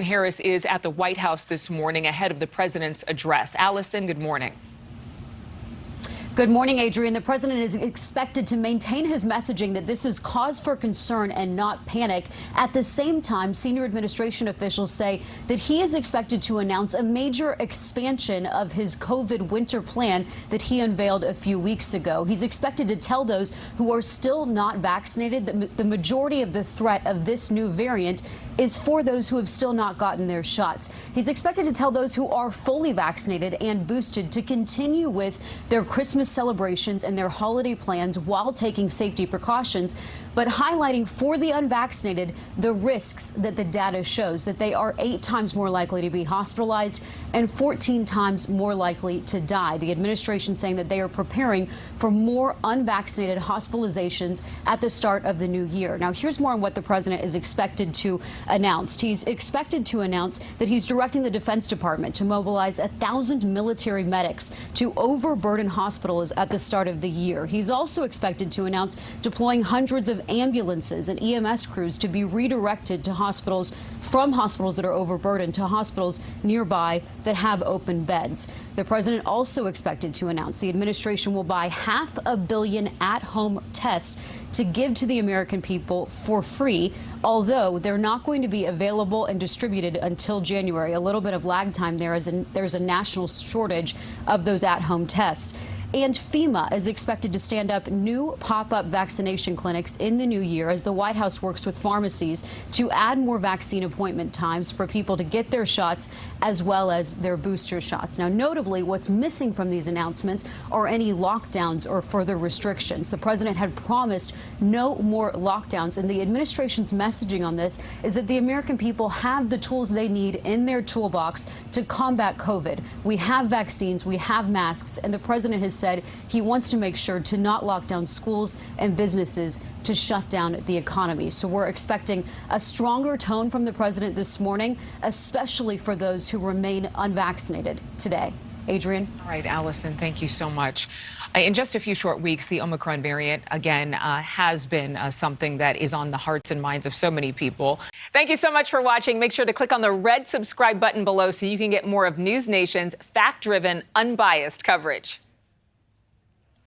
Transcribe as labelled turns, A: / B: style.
A: Harris is at the White House this morning ahead of the president's address. Allison, good morning.
B: Good morning, Adrienne. The president is expected to maintain his messaging that this is cause for concern and not panic. At the same time, senior administration officials say that he is expected to announce a major expansion of his COVID winter plan that he unveiled a few weeks ago. He's expected to tell those who are still not vaccinated that the majority of the threat of this new variant is for those who have still not gotten their shots. He's expected to tell those who are fully vaccinated and boosted to continue with their Christmas celebrations and their holiday plans while taking safety precautions, but highlighting for the unvaccinated the risks that the data shows, that they are 8 times more likely to be hospitalized and 14 times more likely to die. The administration saying that they are preparing for more unvaccinated hospitalizations at the start of the new year. Now, here's more on what the president is expected to announce. He's expected to announce that he's directing the Defense Department to mobilize 1,000 military medics to overburden hospitals at the start of the year. He's also expected to announce deploying hundreds of ambulances and EMS crews to be redirected to hospitals, from hospitals that are overburdened to hospitals nearby that have open beds. The president also expected to announce the administration will buy 500 million at-home tests to give to the American people for free, although they're not going to be available and distributed until January. A little bit of lag time there, as there's a national shortage of those at-home tests. And FEMA is expected to stand up new pop-up vaccination clinics in the new year as the White House works with pharmacies to add more vaccine appointment times for people to get their shots as well as their booster shots. Now, notably, what's missing from these announcements are any lockdowns or further restrictions. The president had promised no more lockdowns, and the administration's messaging on this is that the American people have the tools they need in their toolbox to combat COVID. We have vaccines, we have masks, and the president has said he wants to make sure to not lock down schools and businesses to shut down the economy. So we're expecting a stronger tone from the president this morning, especially for those who remain unvaccinated today. Adrienne?
A: All right, Allison, thank you so much. In just a few short weeks, the Omicron variant, again, has been something that is on the hearts and minds of so many people. Thank you so much for watching. Make sure to click on the red subscribe button below so you can get more of NewsNation's fact-driven, unbiased coverage.